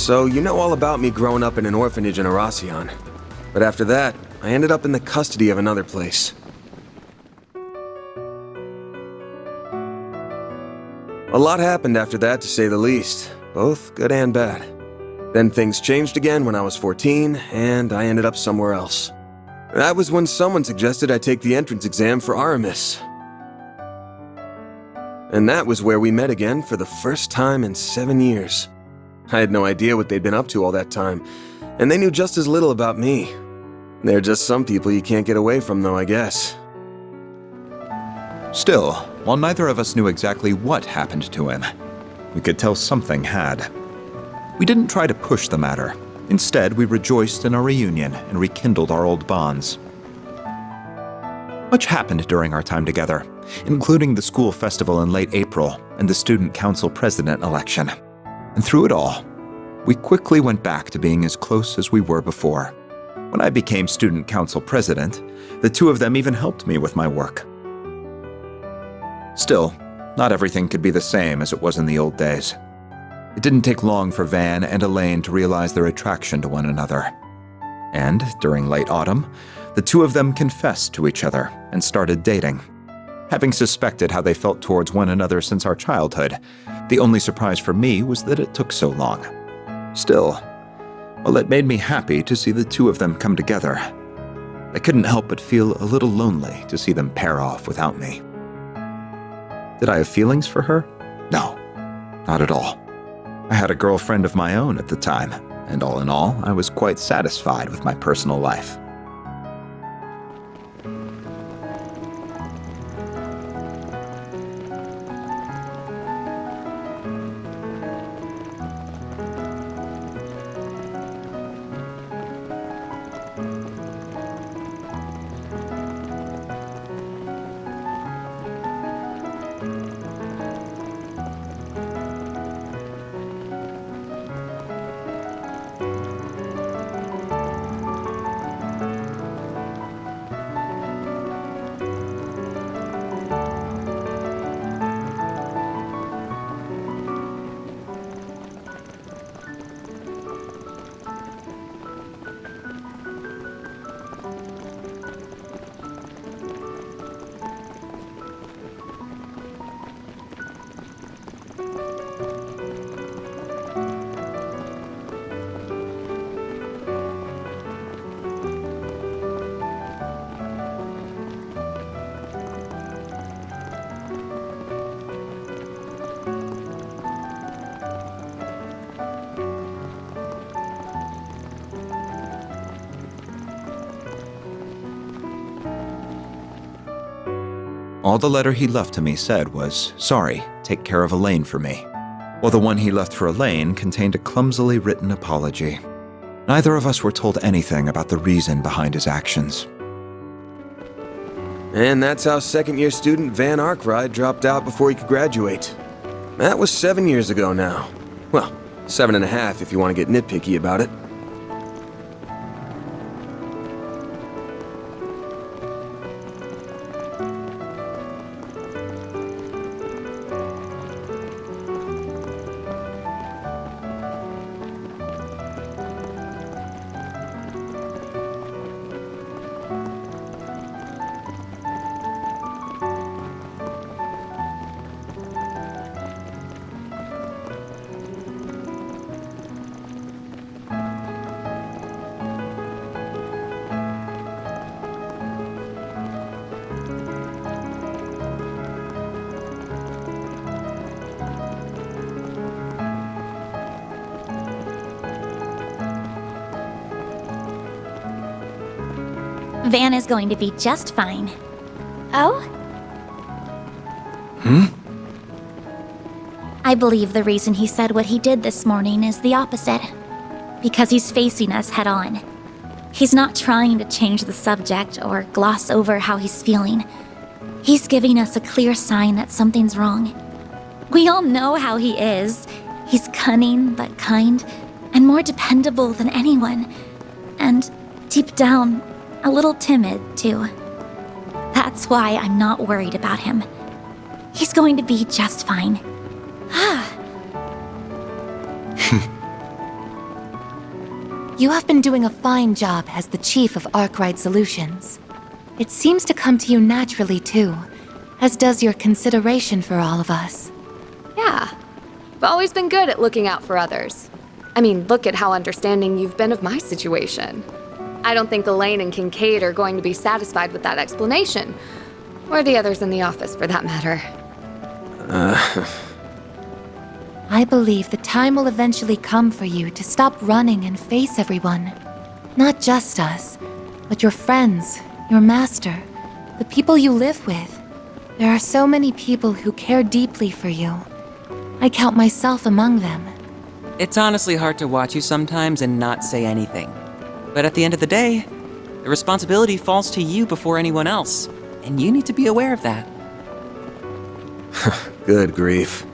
So you know all about me growing up in an orphanage in Arasion. But after that, I ended up in the custody of another place. A lot happened after that, to say the least, both good and bad. Then things changed again when I was 14, and I ended up somewhere else. That was when someone suggested I take the entrance exam for Aramis. And that was where we met again for the first time in 7 years. I had no idea what they'd been up to all that time, and they knew just as little about me. They're just some people you can't get away from, though, I guess. Still, while neither of us knew exactly what happened to him, we could tell something had. We didn't try to push the matter. Instead, we rejoiced in our reunion and rekindled our old bonds. Much happened during our time together, including the school festival in late April and the student council president election. And through it all, we quickly went back to being as close as we were before. When I became student council president, the two of them even helped me with my work. Still, not everything could be the same as it was in the old days. It didn't take long for Van and Elaine to realize their attraction to one another. And during late autumn, the two of them confessed to each other and started dating. Having suspected how they felt towards one another since our childhood, the only surprise for me was that it took so long. Still, well, it made me happy to see the two of them come together. I couldn't help but feel a little lonely to see them pair off without me. Did I have feelings for her? No, not at all. I had a girlfriend of my own at the time, and all in all, I was quite satisfied with my personal life. All the letter he left to me said was, "Sorry, take care of Elaine for me," while the one he left for Elaine contained a clumsily written apology. Neither of us were told anything about the reason behind his actions. And that's how second-year student Van Arkwright dropped out before he could graduate. That was 7 years ago now. Well, 7.5 if you want to get nitpicky about it. Van is going to be just fine. Oh? I believe the reason he said what he did this morning is the opposite. Because he's facing us head on. He's not trying to change the subject or gloss over how he's feeling. He's giving us a clear sign that something's wrong. We all know how he is. He's cunning but kind, and more dependable than anyone. And deep down, a little timid, too. That's why I'm not worried about him. He's going to be just fine. You have been doing a fine job as the chief of Arkwright Solutions. It seems to come to you naturally, too, as does your consideration for all of us. Yeah. I've always been good at looking out for others. I mean, look at how understanding you've been of my situation. I don't think Elaine and Kincaid are going to be satisfied with that explanation. Or the others in the office, for that matter. I believe the time will eventually come for you to stop running and face everyone. Not just us, but your friends, your master, the people you live with. There are so many people who care deeply for you. I count myself among them. It's honestly hard to watch you sometimes and not say anything. But at the end of the day, the responsibility falls to you before anyone else, and you need to be aware of that. Good grief.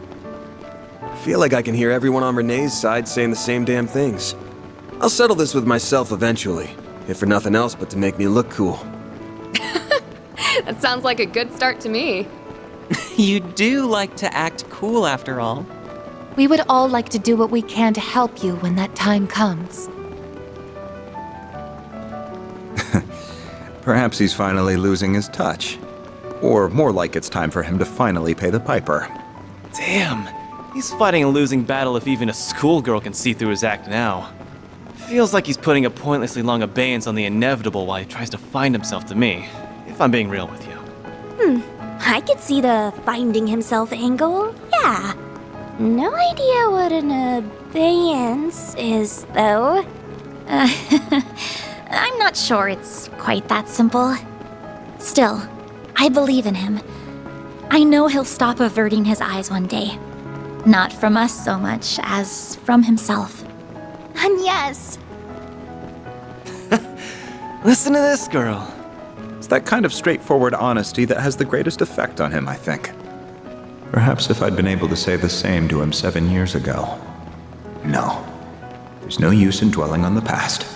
I feel like I can hear everyone on Renee's side saying the same damn things. I'll settle this with myself eventually, if for nothing else but to make me look cool. That sounds like a good start to me. You do like to act cool after all. We would all like to do what we can to help you when that time comes. Perhaps he's finally losing his touch. Or more like it's time for him to finally pay the piper. Damn, he's fighting a losing battle if even a schoolgirl can see through his act now. Feels like he's putting a pointlessly long abeyance on the inevitable while he tries to find himself to me, if I'm being real with you. I could see the finding himself angle, yeah. No idea what an abeyance is, though. I'm not sure it's quite that simple. Still, I believe in him. I know he'll stop averting his eyes one day. Not from us so much as from himself. And yes, Listen to this girl. It's that kind of straightforward honesty that has the greatest effect on him, I think. Perhaps if I'd been able to say the same to him 7 years ago. No. There's no use in dwelling on the past.